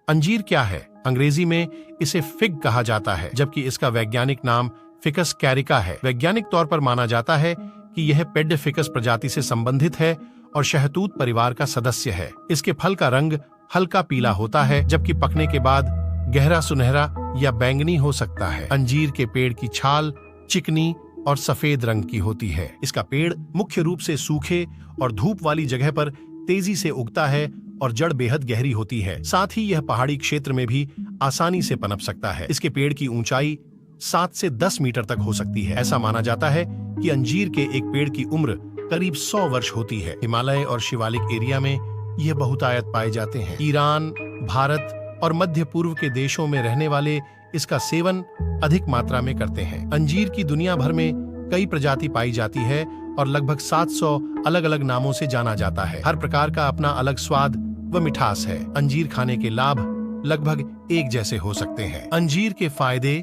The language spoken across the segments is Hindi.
अंजीर क्या है? अंग्रेजी में इसे फिग कहा जाता है, जबकि इसका वैज्ञानिक नाम फिकस कैरिका है। वैज्ञानिक तौर पर माना जाता है कि यह पेड्डे-फिकस प्रजाति से संबंधित है और शहतूत परिवार का सदस्य है। इसके फल का रंग हल्का पीला होता है, जबकि पकने के बाद गहरा सुनहरा या बैंगनी हो सकता है। अंजीर के पेड़ की छाल चिकनी और सफेद रंग की होती है। इसका पेड़ मुख्य रूप से सूखे और धूप वाली जगह पर तेजी से उगता है और जड़ बेहद गहरी होती है। साथ ही यह पहाड़ी क्षेत्र में भी आसानी से पनप सकता है। इसके पेड़ की ऊंचाई 7 से 10 मीटर तक हो सकती है। ऐसा माना जाता है कि अंजीर के एक पेड़ की उम्र करीब 100 वर्ष होती है। हिमालय और शिवालिक एरिया में यह बहुतायत पाए जाते हैं। ईरान, भारत और मध्य पूर्व के देशों में रहने वाले इसका सेवन अधिक मात्रा में करते हैं। अंजीर की दुनिया भर में कई प्रजाति पाई जाती है और लगभग 700 अलग अलग नामों से जाना जाता है। हर प्रकार का अपना अलग स्वाद व मिठास है। अंजीर खाने के लाभ लगभग एक जैसे हो सकते हैं। अंजीर के फायदे: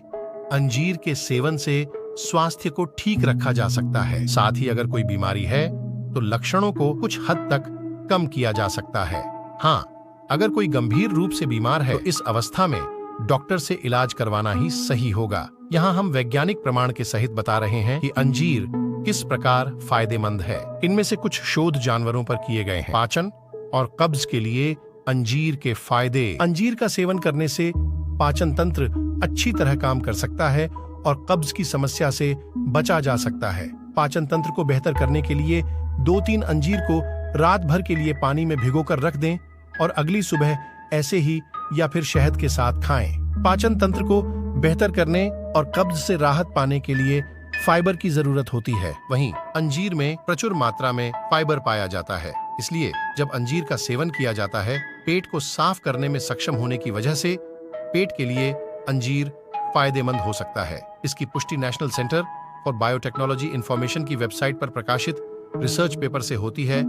अंजीर के सेवन से स्वास्थ्य को ठीक रखा जा सकता है। साथ ही अगर कोई बीमारी है तो लक्षणों को कुछ हद तक कम किया जा सकता है। हाँ, अगर कोई गंभीर रूप से बीमार है तो इस अवस्था में डॉक्टर से इलाज करवाना ही सही होगा। यहाँ हम वैज्ञानिक प्रमाण के सहित बता रहे हैं कि अंजीर किस प्रकार फायदेमंद है। इनमें से कुछ शोध जानवरों पर किए गए हैं। पाचन और कब्ज के लिए अंजीर के फायदे: अंजीर का सेवन करने से पाचन तंत्र अच्छी तरह काम कर सकता है और कब्ज की समस्या से बचा जा सकता है। पाचन तंत्र को बेहतर करने के लिए 2-3 अंजीर को रात भर के लिए पानी में भिगोकर रख दें और अगली सुबह ऐसे ही या फिर शहद के साथ खाएं। पाचन तंत्र को बेहतर करने और कब्ज से राहत पाने के लिए फाइबर की जरूरत होती है। वहीं अंजीर में प्रचुर मात्रा में फाइबर पाया जाता है, इसलिए जब अंजीर का सेवन किया जाता है पेट को साफ करने में सक्षम होने की वजह से पेट के लिए अंजीर फायदेमंद हो सकता है। इसकी पुष्टि national centre for biotechnology information की वेबसाइट पर प्रकाशित रिसर्च पेपर से होती है।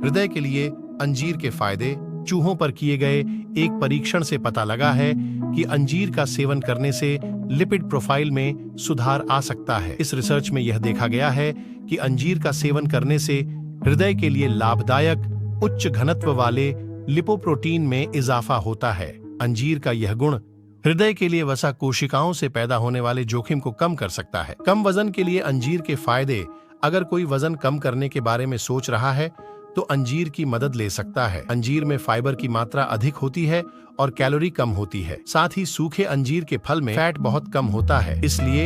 हृदय के लिए अंजीर के फायदे: चूहों पर किए गए एक परीक्षण से पता लगा है कि अंजीर का सेवन करने से लिपिड प्रोफाइल में सुधार आ सकता है। इस रिसर्च में यह देखा गया है कि अंजीर का सेवन करने से हृदय के लिए लाभदायक उच्च घनत्व वाले लिपोप्रोटीन में इजाफा होता है। अंजीर का यह गुण हृदय के लिए वसा कोशिकाओं से पैदा होने वाले जोखिम को कम कर सकता है। कम वजन के लिए अंजीर के फायदे: अगर कोई वजन कम करने के बारे में सोच रहा है तो अंजीर की मदद ले सकता है। अंजीर में फाइबर की मात्रा अधिक होती है और कैलोरी कम होती है। साथ ही सूखे अंजीर के फल में फैट बहुत कम होता है, इसलिए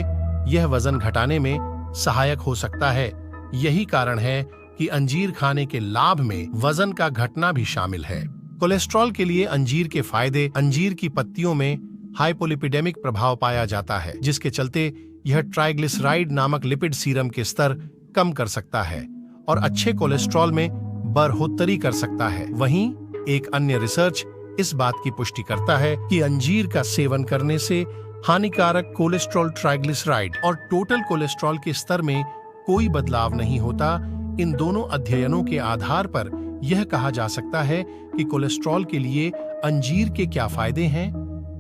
यह वजन घटाने में सहायक हो सकता है। यही कारण है कि अंजीर खाने के लाभ में वजन का घटना भी शामिल है। कोलेस्ट्रॉल के लिए अंजीर के फायदे: अंजीर की पत्तियों में हाइपोलिपिडेमिक प्रभाव पाया जाता है, जिसके चलते यह ट्राइग्लिसराइड नामक लिपिड सीरम के स्तर कम कर सकता है और अच्छे कोलेस्ट्रॉल में बढ़ोतरी कर सकता है। वहीं एक अन्य रिसर्च इस बात की पुष्टि करता है कि अंजीर का सेवन करने से हानिकारक कोलेस्ट्रॉल, ट्राइग्लिसराइड और टोटल कोलेस्ट्रॉल के स्तर में कोई बदलाव नहीं होता। इन दोनों अध्ययनों के आधार पर यह कहा जा सकता है कि कोलेस्ट्रॉल के लिए अंजीर के क्या फायदे हैं,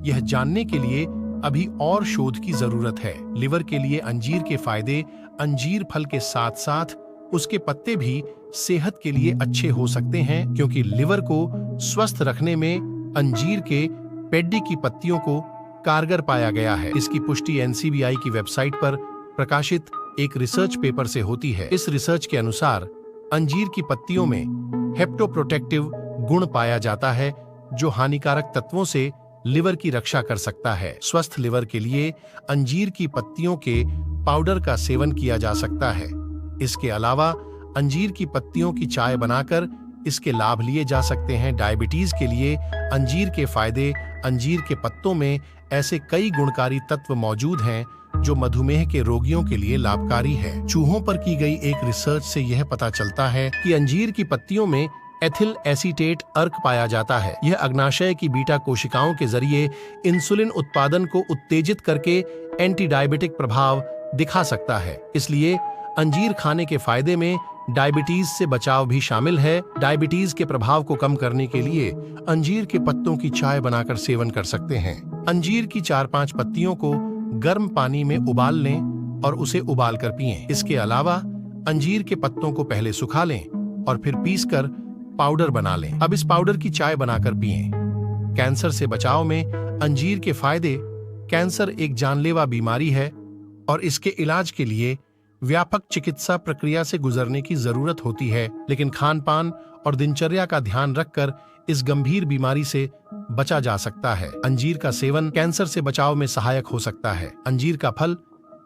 यह जानने के लिए अभी और शोध की जरूरत है। लिवर के लिए अंजीर के फायदे: अंजीर फल के साथ साथ उसके पत्ते भी सेहत के लिए अच्छे हो सकते हैं, क्योंकि लिवर को स्वस्थ रखने में अंजीर के पेड्डी की पत्तियों को कारगर पाया गया है। इसकी पुष्टि NCBI की वेबसाइट पर प्रकाशित एक रिसर्च पेपर से होती है। इस रिसर्च के अनुसार अंजीर की पत्तियों में हेप्टोप्रोटेक्टिव गुण पाया जाता है, जो हानिकारक तत्वों से लिवर की रक्षा कर सकता है। स्वस्थ लिवर के लिए अंजीर की पत्तियों के पाउडर का सेवन किया जा सकता है। इसके अलावा अंजीर की पत्तियों की चाय बनाकर इसके लाभ लिए जा सकते हैं। डायबिटीज के लिए अंजीर के फायदे: अंजीर के पत्तों में ऐसे कई गुणकारी तत्व मौजूद हैं जो मधुमेह के रोगियों के लिए लाभकारी है। चूहों पर की गई एक रिसर्च से यह पता चलता है कि अंजीर की पत्तियों में एथिल एसीटेट अर्क पाया जाता है। यह अग्नाशय की बीटा कोशिकाओं के जरिए इंसुलिन उत्पादन को उत्तेजित करके एंटी डायबिटिक प्रभाव दिखा सकता है। इसलिए अंजीर खाने के फायदे में डायबिटीज से बचाव भी शामिल है। डायबिटीज के प्रभाव को कम करने के लिए अंजीर के पत्तों की चाय बनाकर सेवन कर सकते हैं। अंजीर की 4-5 पत्तियों को गर्म पानी में उबाल लें और उसे उबाल कर पिएं। इसके अलावा अंजीर के पत्तों को पहले सुखा लें और फिर पीसकर पाउडर बना लें। अब इस पाउडर की चाय बनाकर पिएं। कैंसर से बचाव में अंजीर के फायदे। कैंसर एक जानलेवा बीमारी है और इसके इलाज के लिए व्यापक चिकित्सा प्रक्रिया से गुजरने की जरूरत होती है, लेकिन खान पान और दिनचर्या का ध्यान रखकर इस गंभीर बीमारी से बचा जा सकता है। अंजीर का सेवन कैंसर से बचाव में सहायक हो सकता है। अंजीर का फल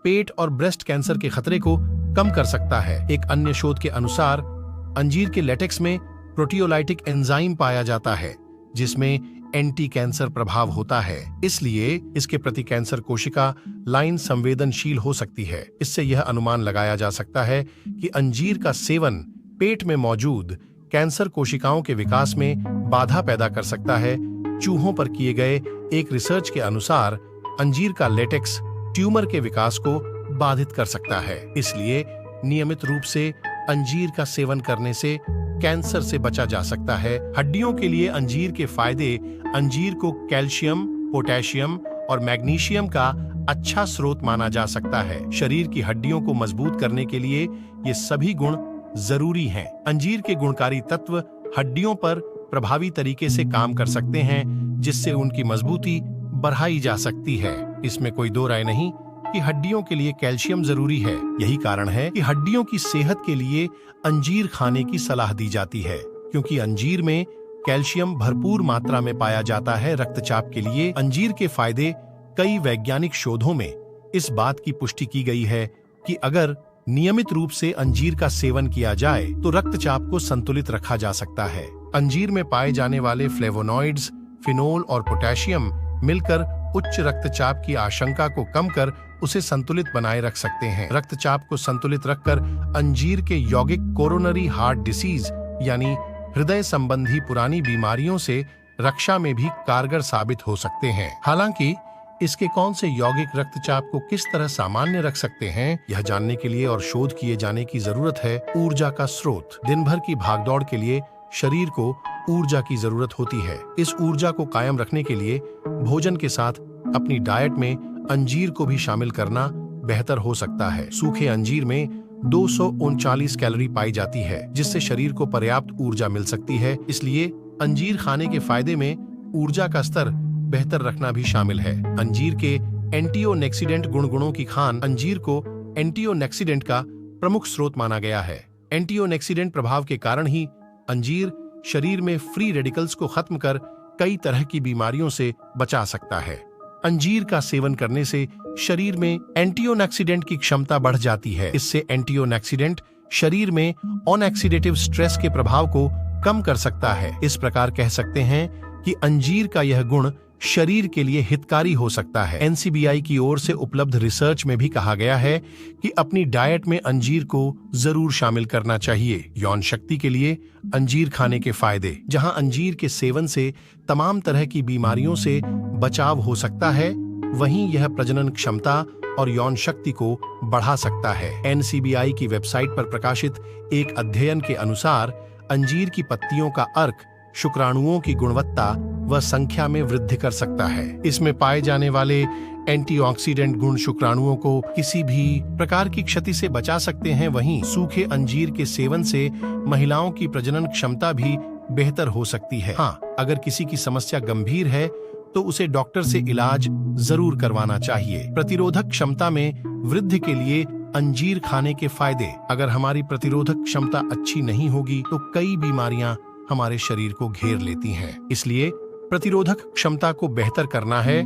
पेट और ब्रेस्ट कैंसर के खतरे को कम कर सकता है। एक अन्य शोध के अनुसार अंजीर के लेटेक्स में प्रोटियोलाइटिक एंजाइम पाया जाता है, जिसमें एंटी कैंसर प्रभाव होता है। इसलिए इसके प्रति कैंसर कोशिका लाइन संवेदनशील हो सकती है। इससे यह अनुमान लगाया जा सकता है कि अंजीर का सेवन पेट में मौजूद कैंसर कोशिकाओं के विकास में बाधा पैदा कर सकता है। चूहों पर किए गए एक रिसर्च के अनुसार अंजीर का लेटेक्स ट्यूमर के विकास को बाधित कर सकता है। इसलिए नियमित रूप से अंजीर का सेवन करने से कैंसर से बचा जा सकता है। हड्डियों के लिए अंजीर के फायदे। अंजीर को कैल्शियम, पोटेशियम और मैग्नीशियम का अच्छा स्रोत माना जा सकता है। शरीर की हड्डियों को मजबूत करने के लिए ये सभी गुण जरूरी हैं। अंजीर के गुणकारी तत्व हड्डियों पर प्रभावी तरीके से काम कर सकते हैं, जिससे उनकी मजबूती बढ़ाई जा सकती है। इसमें कोई दो राय नहीं कि हड्डियों के लिए कैल्शियम जरूरी है। यही कारण है कि हड्डियों की सेहत के लिए अंजीर खाने की सलाह दी जाती है, क्योंकि अंजीर में कैल्शियम भरपूर मात्रा में पाया जाता है। रक्तचाप के लिए अंजीर के फायदे। कई वैज्ञानिक शोधों में इस बात की पुष्टि की गई है कि अगर नियमित रूप से अंजीर का सेवन किया जाए तो रक्तचाप को संतुलित रखा जा सकता है। अंजीर में पाए जाने वाले फ्लेवोनॉइड्स, फिनोल और पोटेशियम मिलकर उच्च रक्तचाप की आशंका को कम कर उसे संतुलित बनाए रख सकते हैं। रक्तचाप को संतुलित रखकर अंजीर के यौगिक कोरोनरी हार्ट डिसीज यानी हृदय संबंधी पुरानी बीमारियों से रक्षा में भी कारगर साबित हो सकते हैं। हालांकि इसके कौन से यौगिक रक्तचाप को किस तरह सामान्य रख सकते हैं, यह जानने के लिए और शोध किए जाने की जरूरत है। ऊर्जा का स्रोत। दिन भर की भागदौड़ के लिए शरीर को ऊर्जा की जरूरत होती है। इस ऊर्जा को कायम रखने के लिए भोजन के साथ अपनी डाइट में अंजीर को भी शामिल करना बेहतर हो सकता है। सूखे अंजीर में 239 कैलोरी पाई जाती है, जिससे शरीर को पर्याप्त ऊर्जा मिल सकती है। इसलिए अंजीर खाने के फायदे में ऊर्जा का स्तर बेहतर रखना भी शामिल है। अंजीर के एंटीओक्सीडेंट गुणों की खान। अंजीर को एंटीओक्सीडेंट का प्रमुख स्रोत माना गया है। एंटीओक्सीडेंट प्रभाव के कारण ही अंजीर शरीर में फ्री रेडिकल्स को खत्म कर कई तरह की बीमारियों से बचा सकता है। अंजीर का सेवन करने से शरीर में एंटीओक्सीडेंट की क्षमता बढ़ जाती है। इससे एंटीओक्सीडेंट शरीर में ऑक्सीडेटिव स्ट्रेस के प्रभाव को कम कर सकता है। इस प्रकार कह सकते हैं कि अंजीर का यह गुण शरीर के लिए हितकारी हो सकता है। NCBI की ओर से उपलब्ध रिसर्च में भी कहा गया है कि अपनी डाइट में अंजीर को जरूर शामिल करना चाहिए। यौन शक्ति के लिए अंजीर खाने के फायदे। जहां अंजीर के सेवन से तमाम तरह की बीमारियों से बचाव हो सकता है, वहीं यह प्रजनन क्षमता और यौन शक्ति को बढ़ा सकता है। NCBI की वेबसाइट पर प्रकाशित एक अध्ययन के अनुसार अंजीर की पत्तियों का अर्क शुक्राणुओं की गुणवत्ता व संख्या में वृद्धि कर सकता है। इसमें पाए जाने वाले एंटीऑक्सीडेंट गुण शुक्राणुओं को किसी भी प्रकार की क्षति से बचा सकते हैं। वहीं सूखे अंजीर के सेवन से महिलाओं की प्रजनन क्षमता भी बेहतर हो सकती है। हाँ, अगर किसी की समस्या गंभीर है तो उसे डॉक्टर से इलाज जरूर करवाना चाहिए। प्रतिरोधक क्षमता में वृद्धि के लिए अंजीर खाने के फायदे। अगर हमारी प्रतिरोधक क्षमता अच्छी नहीं होगी तो कई बीमारियां हमारे शरीर को घेर लेती हैं। इसलिए प्रतिरोधक क्षमता को बेहतर करना है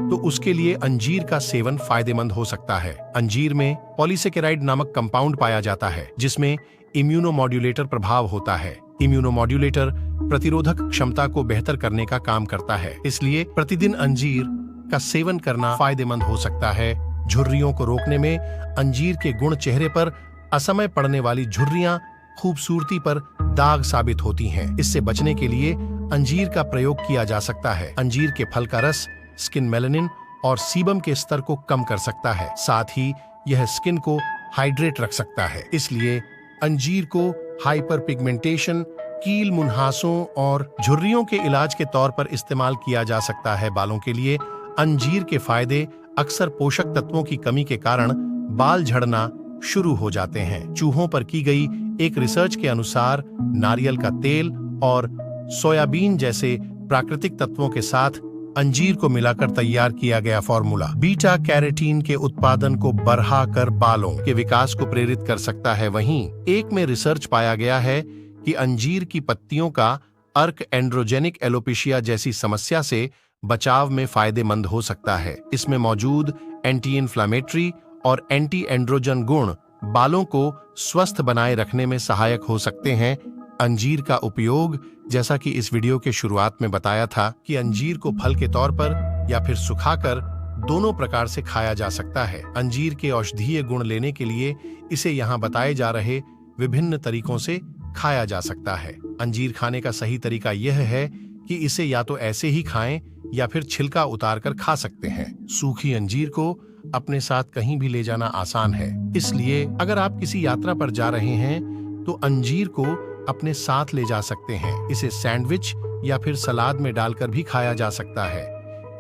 तो उसके लिए अंजीर का सेवन फायदेमंद हो सकता है। अंजीर में पॉलीसेकेराइड नामक कंपाउंड पाया जाता है, जिसमें इम्यूनोमॉड्यूलेटर प्रभाव होता है। इम्यूनोमॉड्यूलेटर प्रतिरोधक क्षमता को बेहतर करने का काम करता है। इसलिए प्रतिदिन अंजीर का सेवन करना फायदेमंद हो सकता है। झुर्रियों को रोकने में अंजीर के गुण चेहरे पर असमय पड़ने वाली झुर्रियां खूबसूरती पर दाग साबित होती हैं। इससे बचने के लिए अंजीर का प्रयोग किया जा सकता है। अंजीर के फल का रस स्किन मेलानिन और सीबम के स्तर को कम कर सकता है। साथ ही यह स्किन को हाइड्रेट रख सकता है। इसलिए अंजीर को हाइपर पिगमेंटेशन, कील, मुन्हासों और झुर्रियों के इलाज के तौर पर इस्तेमाल किया जा सकता है। बालों के लिए अंजीर के फायदे। अक्सर पोषक तत्वों की कमी के कारण बाल झड़ना शुरू हो जाते हैं। चूहों पर की गई एक रिसर्च के अनुसार नारियल का तेल और सोयाबीन जैसे प्राकृतिक तत्वों के साथ अंजीर को मिलाकर तैयार किया गया फॉर्मूला बीटा कैरोटीन के उत्पादन को बढ़ाकर बालों के विकास को प्रेरित कर सकता है। वहीं एक में रिसर्च पाया गया है कि अंजीर की पत्तियों का अर्क एंड्रोजेनिक एलोपेशिया जैसी समस्या से बचाव में फायदेमंद हो सकता है। इसमें मौजूद एंटी इन्फ्लामेटरी और एंटी एंड्रोजन गुण बालों को स्वस्थ बनाए रखने में सहायक हो सकते हैं। अंजीर का उपयोग, जैसा कि इस वीडियो के शुरुआत में बताया था, कि अंजीर को फल के तौर पर या फिर सुखाकर दोनों प्रकार से खाया जा सकता है। अंजीर के औषधीय गुण लेने के लिए इसे यहाँ बताए जा रहे विभिन्न तरीकों से खाया जा सकता है। अंजीर खाने का सही तरीका यह है कि इसे या तो ऐसे ही खाएं या फिर छिलका उतारकर खा सकते हैं। सूखी अंजीर को अपने साथ कहीं भी ले जाना आसान है, इसलिए अगर आप किसी यात्रा पर जा रहे हैं तो अंजीर को अपने साथ ले जा सकते हैं। इसे सैंडविच या फिर सलाद में डालकर भी खाया जा सकता है।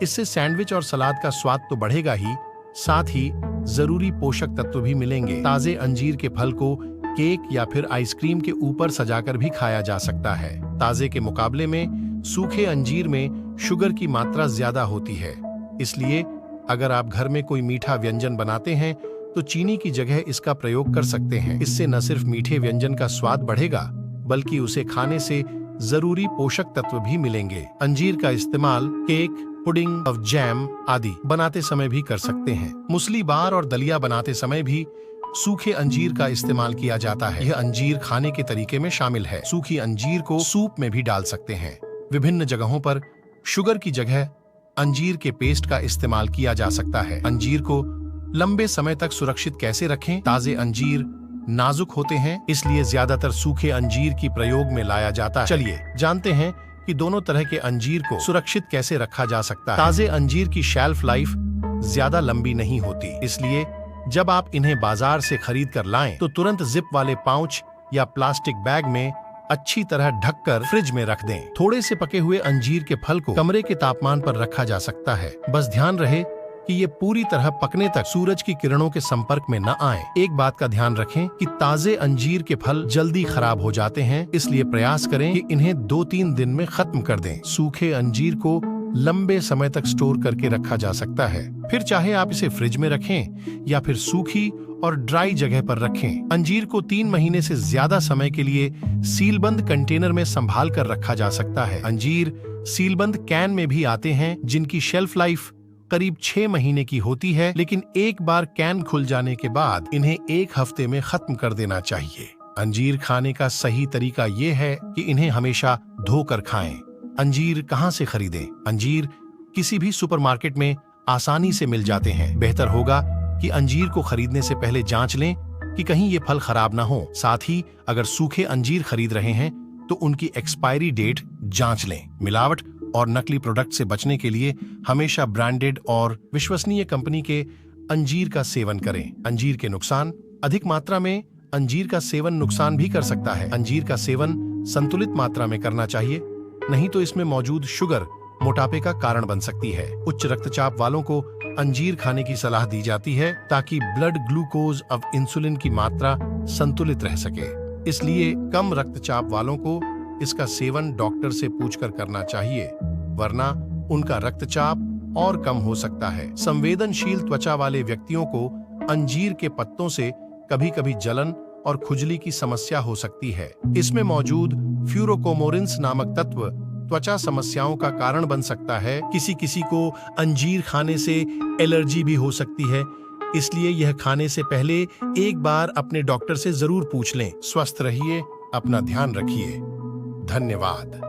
इससे सैंडविच और सलाद का स्वाद तो बढ़ेगा ही, साथ ही जरूरी पोषक तत्व भी मिलेंगे। ताजे अंजीर के फल को केक या फिर आइसक्रीम के ऊपर सजाकर भी खाया जा सकता है। ताजे के मुकाबले में सूखे अंजीर में शुगर की मात्रा ज्यादा होती है, इसलिए अगर आप घर में कोई मीठा व्यंजन बनाते हैं तो चीनी की जगह इसका प्रयोग कर सकते हैं। इससे न सिर्फ मीठे व्यंजन का स्वाद बढ़ेगा, बल्कि उसे खाने से जरूरी पोषक तत्व भी मिलेंगे। अंजीर का इस्तेमाल केक, पुडिंग और जैम आदि बनाते समय भी कर सकते हैं। मुसली बार और दलिया बनाते समय भी सूखे अंजीर का इस्तेमाल किया जाता है। यह अंजीर खाने के तरीके में शामिल है। सूखी अंजीर को सूप में भी डाल सकते हैं। विभिन्न जगहों पर शुगर की जगह अंजीर के पेस्ट का इस्तेमाल किया जा सकता है। अंजीर को लंबे समय तक सुरक्षित कैसे रखें? ताजे अंजीर नाजुक होते हैं, इसलिए ज्यादातर सूखे अंजीर की प्रयोग में लाया जाता है। चलिए जानते हैं कि दोनों तरह के अंजीर को सुरक्षित कैसे रखा जा सकता है। ताजे अंजीर की शेल्फ लाइफ ज्यादा लंबी नहीं होती, इसलिए जब आप इन्हें बाजार से खरीद कर लाएं तो तुरंत जिप वाले पाउच या प्लास्टिक बैग में अच्छी तरह ढककर फ्रिज में रख दें। थोड़े से पके हुए अंजीर के फल को कमरे के तापमान पर रखा जा सकता है। बस ध्यान रहे कि ये पूरी तरह पकने तक सूरज की किरणों के संपर्क में न आए। एक बात का ध्यान रखें कि ताजे अंजीर के फल जल्दी खराब हो जाते हैं, इसलिए प्रयास करें कि इन्हें 2-3 दिन में खत्म कर दें। सूखे अंजीर को लंबे समय तक स्टोर करके रखा जा सकता है, फिर चाहे आप इसे फ्रिज में रखें या फिर सूखी और ड्राई जगह पर रखें। अंजीर को 3 महीने से ज्यादा समय के लिए सीलबंद कंटेनर में संभाल कर रखा जा सकता है। अंजीर सीलबंद कैन में भी आते हैं, जिनकी शेल्फ लाइफ करीब 6 महीने की होती है, लेकिन एक बार कैन खुल जाने के बाद इन्हें 1 हफ्ते में खत्म कर देना चाहिए। अंजीर खाने का सही तरीका ये है कि इन्हें हमेशा धोकर खाएं। अंजीर कहाँ से खरीदें? अंजीर किसी भी सुपरमार्केट में आसानी से मिल जाते हैं। बेहतर होगा कि अंजीर को खरीदने से पहले जांच लें कि कहीं ये फल खराब ना हो। साथ ही अगर सूखे अंजीर खरीद रहे हैं तो उनकी एक्सपायरी डेट जांच लें। मिलावट और नकली प्रोडक्ट से बचने के लिए हमेशा ब्रांडेड और विश्वसनीय कंपनी के अंजीर का सेवन करें। अंजीर के नुकसान: अधिक मात्रा में अंजीर का सेवन नुकसान भी कर सकता है। अंजीर का सेवन संतुलित मात्रा में करना चाहिए, नहीं तो इसमें मौजूद शुगर मोटापे का कारण बन सकती है। उच्च रक्तचाप वालों को अंजीर खाने की सलाह दी जाती है ताकि ब्लड ग्लूकोज और इंसुलिन की मात्रा संतुलित रह सके। इसलिए कम रक्तचाप वालों को इसका सेवन डॉक्टर से पूछकर करना चाहिए, वरना उनका रक्तचाप और कम हो सकता है। संवेदनशील त्वचा वाले व्यक्तियों को अंजीर के पत्तों से कभी-कभी जलन और खुजली की समस्या हो सकती है। इसमें मौजूद फ्यूरोकोमोरिन्स नामक तत्व त्वचा समस्याओं का कारण बन सकता है। किसी को अंजीर खाने से एलर्जी भी हो सकती है, इसलिए यह खाने से पहले एक बार अपने डॉक्टर से जरूर पूछ लें। स्वस्थ रहिए, अपना ध्यान रखिए। धन्यवाद।